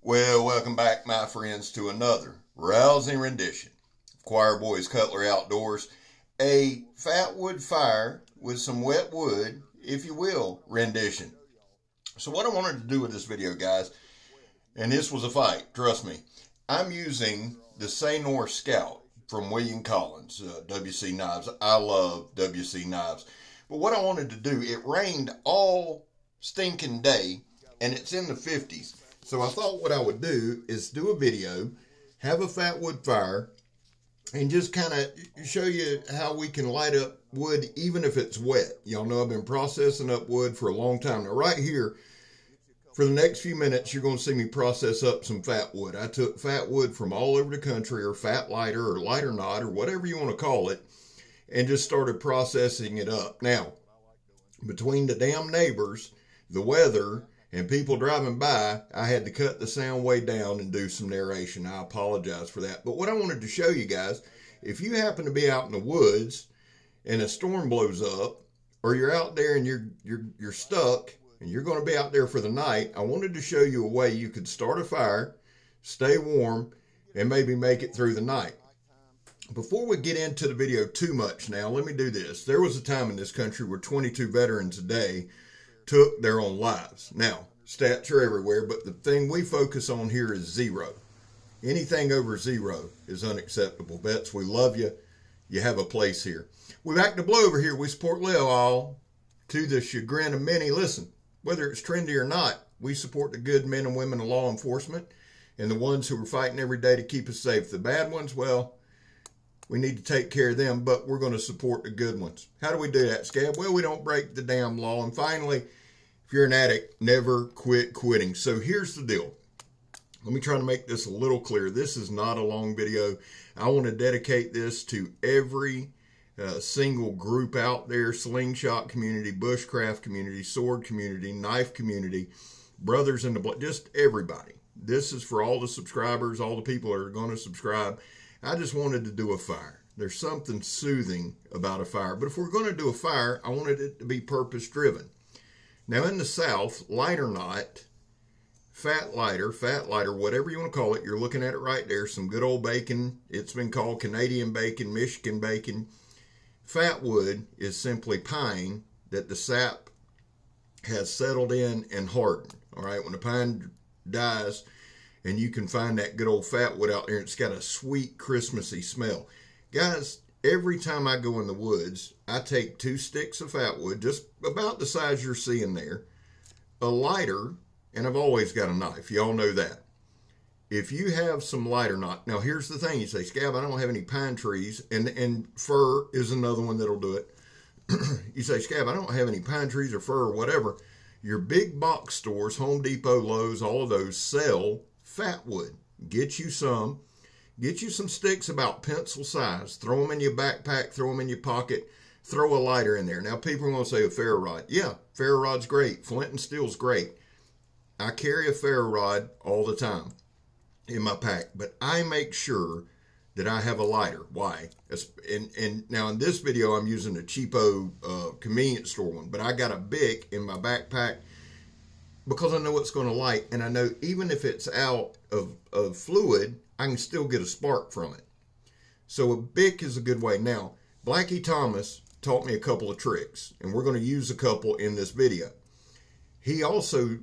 Well, welcome back, my friends, to another rousing rendition of Choir Boys Cutlery Outdoors, a fat wood fire with some wet wood, if you will, rendition. So what I wanted to do with this video, guys, and this was a fight, trust me, I'm using the Sanor Scout from William Collins, WC Knives. I love WC Knives. But what I wanted to do, it rained all stinking day, and it's in the 50s. So I thought what I would do is do a video, have a fat wood fire, and just kind of show you how we can light up wood even if it's wet. Y'all know I've been processing up wood for a long time. Now right here, for the next few minutes, you're going to see me process up some fat wood. I took fat wood from all over the country, or fat lighter, or lighter knot, or whatever you want to call it, and just started processing it up. Now, between the damn neighbors, the weather, and people driving by, I had to cut the sound way down and do some narration. I apologize for that. But what I wanted to show you guys, if you happen to be out in the woods and a storm blows up, or you're out there and you're stuck and you're going to be out there for the night, I wanted to show you a way you could start a fire, stay warm, and maybe make it through the night. Before we get into the video too much now, let me do this. There was a time in this country where 22 veterans a day took their own lives. Now, stats are everywhere, but the thing we focus on here is zero. Anything over zero is unacceptable. Vets, we love you. You have a place here. We back to Blue over here. We support Leo all to the chagrin of many. Listen, whether it's trendy or not, we support the good men and women of law enforcement and the ones who are fighting every day to keep us safe. The bad ones, well, we need to take care of them, but we're going to support the good ones. How do we do that, Scab? Well, we don't break the damn law. And finally, if you're an addict, never quit quitting. So here's the deal. Let me try to make this a little clear. This is not a long video. I want to dedicate this to every single group out there: slingshot community, bushcraft community, sword community, knife community, brothers in the blood, just everybody. This is for all the subscribers, all the people that are going to subscribe. I just wanted to do a fire. There's something soothing about a fire. But if we're going to do a fire, I wanted it to be purpose-driven. Now in the South, lighter knot, fat lighter, whatever you want to call it, you're looking at it right there, some good old bacon. It's been called Canadian bacon, Michigan bacon. Fat wood is simply pine that the sap has settled in and hardened. All right, when the pine dies, and you can find that good old fat wood out there, it's got a sweet, Christmassy smell. Guys, every time I go in the woods, I take 2 sticks of fat wood, just about the size you're seeing there, a lighter, and I've always got a knife. Y'all know that. If you have some lighter knot, now here's the thing, you say, Scab, I don't have any pine trees, and fir is another one that'll do it. You say, Scab, I don't have any pine trees or fir or whatever. Your big box stores, Home Depot, Lowe's, all of those sell fat wood. Get you some sticks about pencil size, throw them in your backpack, throw them in your pocket, throw a lighter in there. Now people are going to say a ferro rod. Yeah, ferro rod's great. Flint and steel's great. I carry a ferro rod all the time in my pack, but I make sure that I have a lighter. Why? And now in this video I'm using a cheapo convenience store one, but I got a Bic in my backpack because I know it's going to light, and I know even if it's out of fluid, I can still get a spark from it. So a Bic is a good way. Now, Blackie Thomas taught me a couple of tricks, and we're going to use a couple in this video. He also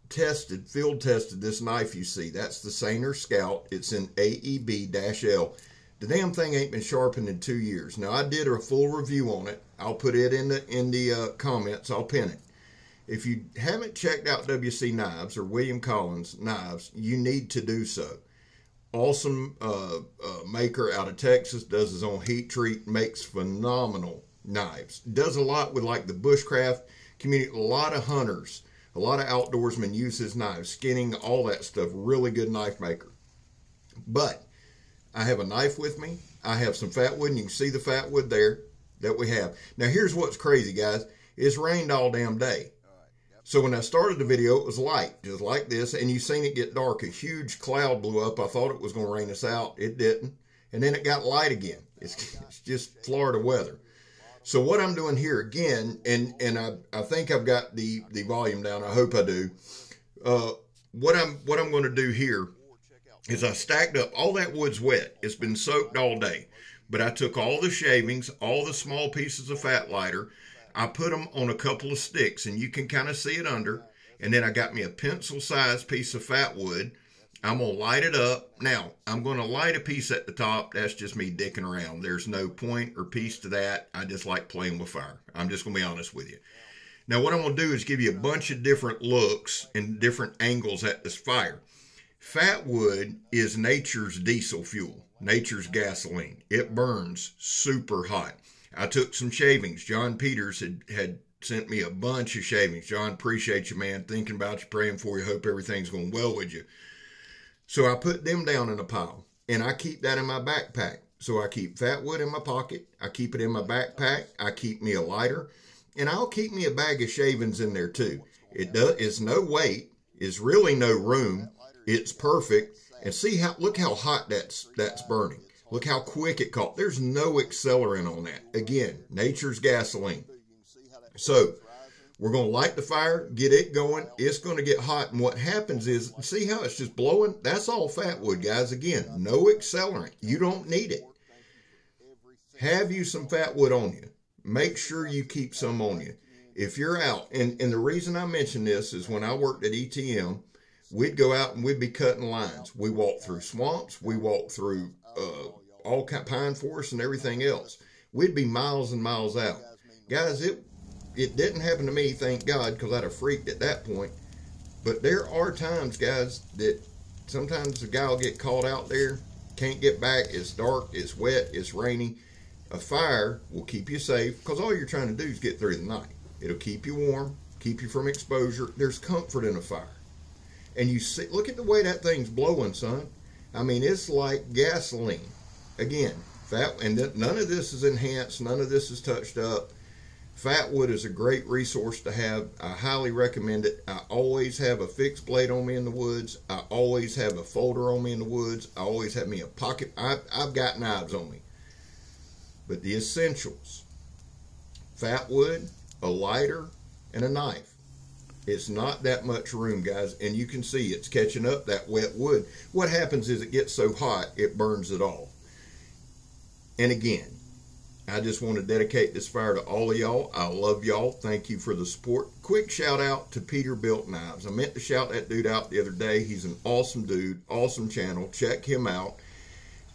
field tested this knife you see. That's the Sanor Scout. It's in AEB-L. The damn thing ain't been sharpened in 2 years. Now, I did a full review on it. I'll put it in the comments. I'll pin it. If you haven't checked out WC Knives or William Collins Knives, you need to do so. Awesome maker out of Texas, does his own heat treat, makes phenomenal knives. Does a lot with like the bushcraft community. A lot of hunters, a lot of outdoorsmen use his knives, skinning, all that stuff. Really good knife maker. But I have a knife with me. I have some fat wood, and you can see the fat wood there that we have. Now here's what's crazy, guys. It's rained all damn day. So when I started the video, it was light, just like this, and you've seen it get dark. A huge cloud blew up. I thought it was going to rain us out. It didn't. And then it got light again. It's just Florida weather. So what I'm doing here again, and I think I've got the volume down. I hope I do. what I'm going to do here is I stacked up all that wood's wet. It's been soaked all day. But I took all the shavings, all the small pieces of fat lighter, I put them on a couple of sticks, and you can kind of see it under. And then I got me a pencil-sized piece of fat wood. I'm going to light it up. Now, I'm going to light a piece at the top. That's just me dicking around. There's no point or piece to that. I just like playing with fire. I'm just going to be honest with you. Now, what I'm going to do is give you a bunch of different looks and different angles at this fire. Fat wood is nature's diesel fuel, nature's gasoline. It burns super hot. I took some shavings. John Peters had sent me a bunch of shavings. John, appreciate you, man. Thinking about you, praying for you. Hope everything's going well with you. So I put them down in a pile, and I keep that in my backpack. So I keep fat wood in my pocket. I keep it in my backpack. I keep me a lighter, and I'll keep me a bag of shavings in there too. It's no weight. It's really no room. It's perfect. And see look how hot that's burning. Look how quick it caught. There's no accelerant on that. Again, nature's gasoline. So we're going to light the fire, get it going. It's going to get hot. And what happens is, see how it's just blowing? That's all fat wood, guys. Again, no accelerant. You don't need it. Have you some fat wood on you. Make sure you keep some on you. If you're out, and the reason I mention this is when I worked at ETM, we'd go out and we'd be cutting lines. We walked through swamps. We walked through all kind pine forests and everything else. We'd be miles and miles out. Guys, it didn't happen to me, thank God, because I'd have freaked at that point. But there are times, guys, that sometimes the guy will get caught out there, can't get back, it's dark, it's wet, it's rainy. A fire will keep you safe, because all you're trying to do is get through the night. It'll keep you warm, keep you from exposure. There's comfort in a fire. And you see, look at the way that thing's blowing, son. I mean, it's like gasoline. Again, fat, and none of this is enhanced, none of this is touched up. Fat wood is a great resource to have. I highly recommend it. I always have a fixed blade on me in the woods. I always have a folder on me in the woods. I always have me a pocket. I've got knives on me. But the essentials: fat wood, a lighter, and a knife. It's not that much room, guys, and you can see it's catching up that wet wood. What happens is it gets so hot, it burns it all. And again, I just want to dedicate this fire to all of y'all. I love y'all. Thank you for the support. Quick shout out to Peterbilt Knives. I meant to shout that dude out the other day. He's an awesome dude, awesome channel. Check him out.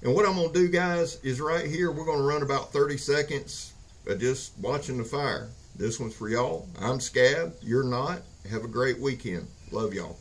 And what I'm going to do, guys, is right here, we're going to run about 30 seconds of just watching the fire. This one's for y'all. I'm Scab. You're not. Have a great weekend. Love y'all.